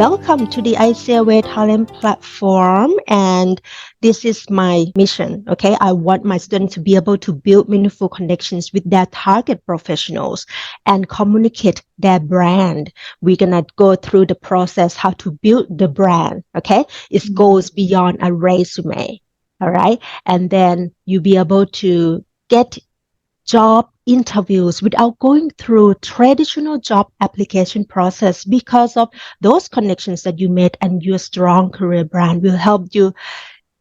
Welcome to the ICAway Talent Platform, and this is my mission. Okay, I want my students to be able to build meaningful connections with their target professionals and communicate their brand. We're gonna go through the process how to build the brand. Okay, it goes beyond a resume. All right, and then you be able to get job interviews without going through traditional job application process because of those connections that you made, and your strong career brand will help you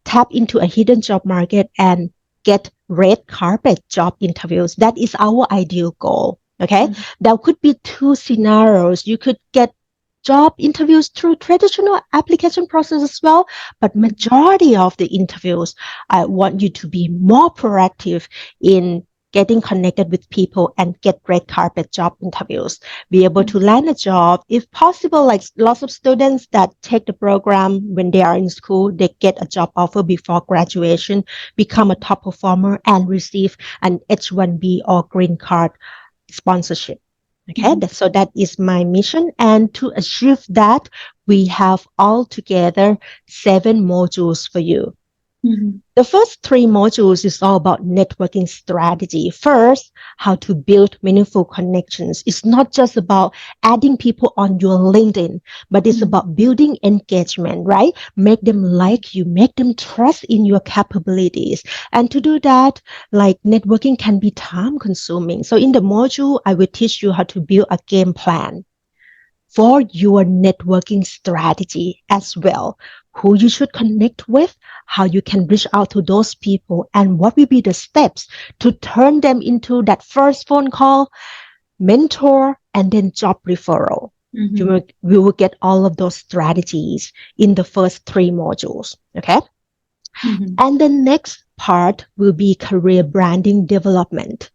tap into a hidden job market and get red carpet job interviews. That is our ideal goal. Okay. There could be two scenarios. You could get job interviews through traditional application process as well, but majority of the interviews, I want you to be more proactive in getting connected with people and get red carpet job interviews, be able to land a job. If possible, like lots of students that take the program when they are in school, they get a job offer before graduation, become a top performer and receive an H-1B or green card sponsorship. Okay, so that is my mission. And to achieve that, we have altogether 7 modules for you. The first 3 modules is all about networking strategy. First, how to build meaningful connections. It's not just about adding people on your LinkedIn, but it's about building engagement, right? Make them like you, make them trust in your capabilities. And to do that, like networking can be time consuming. So in the module, I will teach you how to build a game plan for your networking strategy as well. Who you should connect with, how you can reach out to those people, and what will be the steps to turn them into that first phone call, mentor, and then job referral. We will get all of those strategies in the first 3 modules. Okay. And the next part will be career branding development.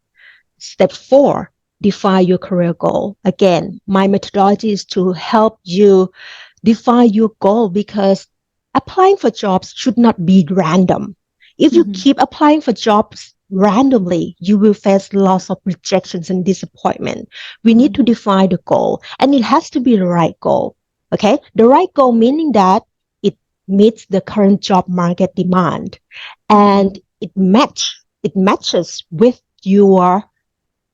Step 4, define your career goal. Again, my methodology is to help you define your goal, because applying for jobs should not be random. If you keep applying for jobs randomly, you will face lots of rejections and disappointment. We need to define the goal, and it has to be the right goal. Okay. The right goal meaning that it meets the current job market demand and it matches with your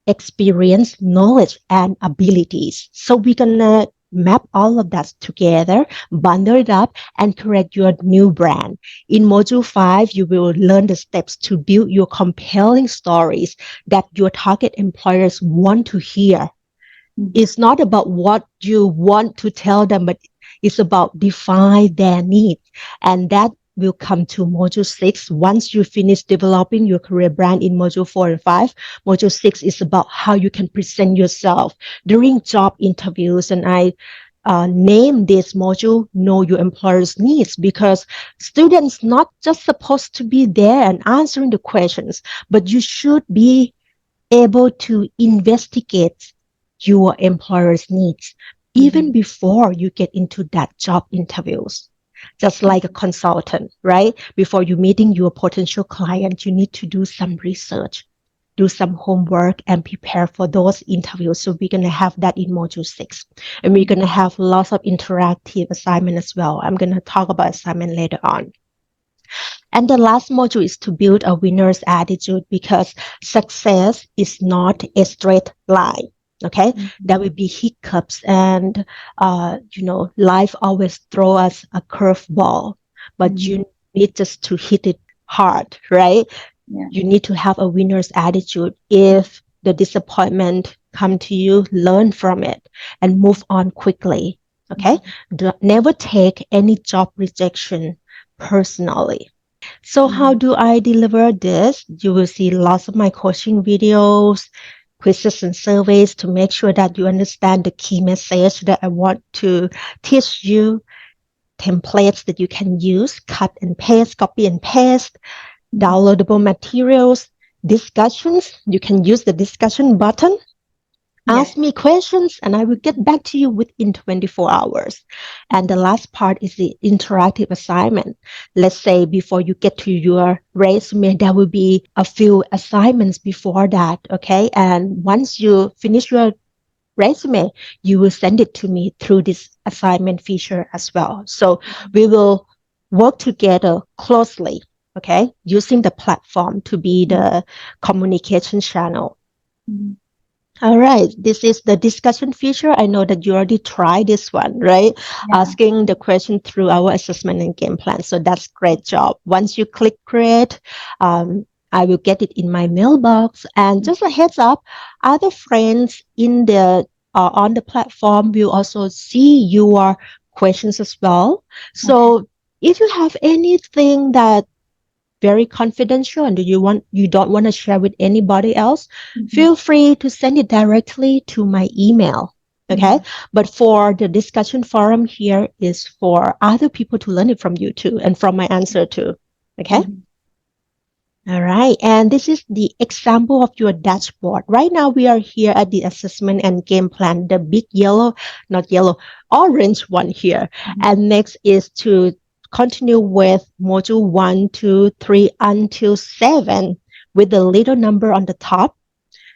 experience, knowledge, and abilities. So we're gonna map all of that together, bundle it up, and create your new brand. In module 5, you will learn the steps to build your compelling stories that your target employers want to hear. It's not about what you want to tell them, but it's about define their needs. And that will come to module 6. Once you finish developing your career brand in module 4 and 5, module 6 is about how you can present yourself during job interviews. And I name this module Know Your Employer's Needs, because students not just supposed to be there and answering the questions, but you should be able to investigate your employer's needs even before you get into that job interviews. Just like a consultant, right? Before you meeting your potential client, you need to do some research, do some homework, and prepare for those interviews. So we're going to have that in module 6. And we're going to have lots of interactive assignment as well. I'm going to talk about assignment later on. And the last module is to build a winner's attitude, because success is not a straight line. Okay, there will be hiccups, and life always throw us a curveball, but you need just to hit it hard, right? You need to have a winner's attitude. If the disappointment come to you, learn from it and move on quickly. Okay, never take any job rejection personally. So how do I deliver this? You will see lots of my coaching videos, quizzes and surveys to make sure that you understand the key message that I want to teach you, templates that you can use, cut and paste, copy and paste, downloadable materials, discussions. You can use the discussion button. Ask me questions and I will get back to you within 24 hours. And the last part is the interactive assignment. Let's say before you get to your resume, there will be a few assignments before that. Okay. And once you finish your resume, you will send it to me through this assignment feature as well. So we will work together closely, okay, using the platform to be the communication channel. Mhm. All right, this is the discussion feature. I know that you already tried this one, right? Yeah. Asking the question through our assessment and game plan. So that's great job. Once you click create, I will get it in my mailbox. And just a heads up, other friends in the on the platform will also see your questions as well. Okay. So if you have anything that very confidential and you don't want to share with anybody else, Mhm. feel free to send it directly to my email. Okay. Mhm. But for the discussion forum here is for other people to learn it from you too and from my answer too. Okay. Mhm. All right. And this is the example of your dashboard. Right now, we are here at the assessment and game plan, the big yellow, not yellow, orange one here. Mhm. And next is to continue with module 1, 2, 3 until 7 with the little number on the top.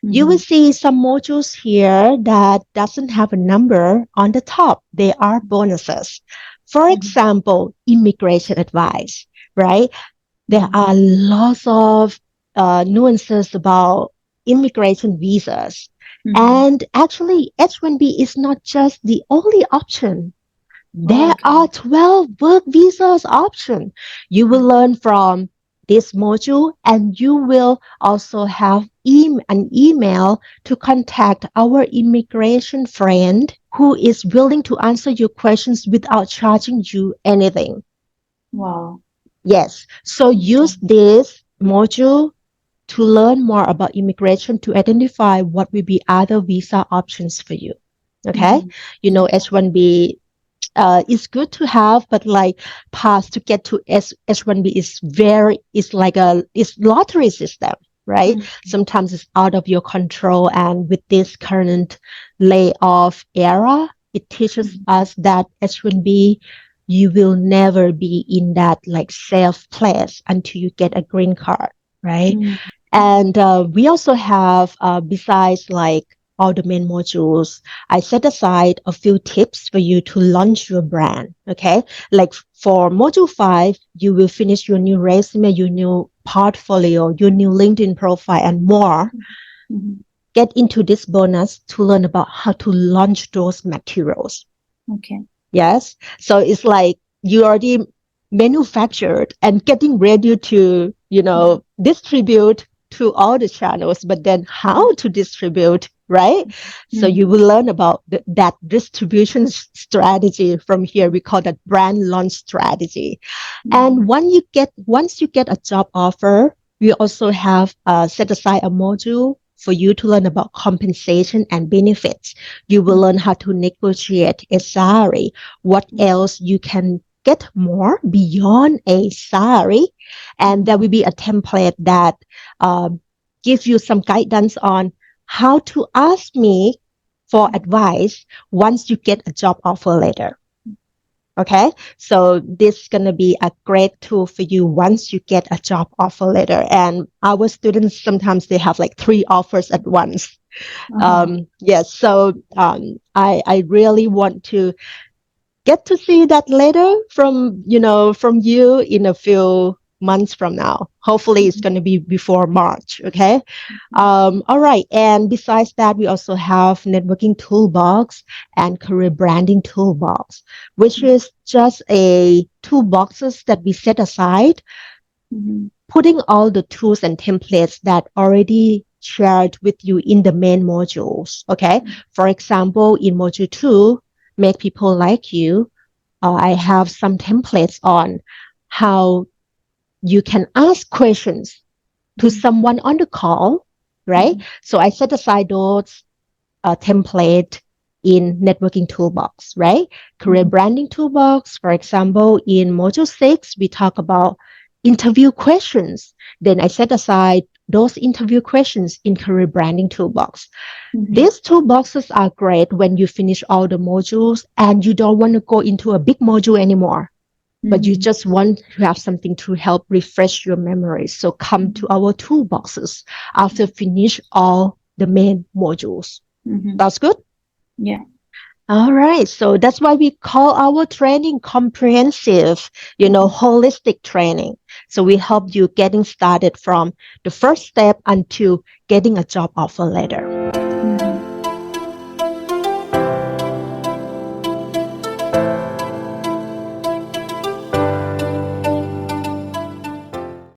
You will Mhm. see some modules here that doesn't have a number on the top. They are bonuses. For Mhm. example, immigration advice, right? There Mhm. are lots of nuances about immigration visas. Mhm. And actually, H1B is not just the only option. Oh, There okay. are 12 work visas option. You will learn from this module and you will also have an email to contact our immigration friend who is willing to answer your questions without charging you anything. Wow. Yes. So Okay. use this module to learn more about immigration to identify what will be other visa options for you. Okay. Mhm. You know, Okay. H1B is good to have, but like path to get to H1B is like it's lottery system, right? Mhm. Sometimes it's out of your control. And with this current layoff era, it teaches Mhm. us that H1B, you will never be in that like safe place until you get a green card, right? Mhm. And we also have, besides like all the main modules, I set aside a few tips for you to launch your brand. Okay. Like for module 5, you will finish your new resume, your new portfolio, your new LinkedIn profile, and more. Mhm. Get into this bonus to learn about how to launch those materials. Okay. Yes. So it's like you already manufactured and getting ready to, Mhm. distribute to all the channels, but then how to distribute, right? So you Mhm. will learn about that distribution strategy from here. We call that brand launch strategy. And Mhm. once you get a job offer, we also have set aside a module for you to learn about compensation and benefits. You will learn how to negotiate a salary, what else you can get more beyond a salary. And there Mhm. will be a template that um, gives you some guidance on how to ask me for advice once you get a job offer later. Okay, so this is going to be a great tool for you once you get a job offer later. And our students sometimes they have like 3 offers at once. Uh-huh. Yes, so I really want to get to see that later from you in a few months from now. Hopefully, it's Mhm. going to be before March. Okay. Mhm. All right. And besides that, we also have networking toolbox and career branding toolbox, which is just a toolboxes that we set aside, Mhm. putting all the tools and templates that already shared with you in the main modules. Okay. For example, in module 2, make people like you. I have some templates on how you can ask questions to Mhm. someone on the call, right? Mhm. So I set aside those template in networking toolbox, right? Career Mhm. branding toolbox, for example, in module 6, we talk about interview questions. Then I set aside those interview questions in career branding toolbox. Mhm. These toolboxes are great when you finish all the modules and you don't want to go into a big module anymore, but you Mhm. just want to have something to help refresh your memories. So come to Mhm. our toolboxes after finish all the main modules. Mhm. That's good. Yeah. All right. So that's why we call our training comprehensive, holistic training. So we help you getting started from the first step until getting a job offer letter.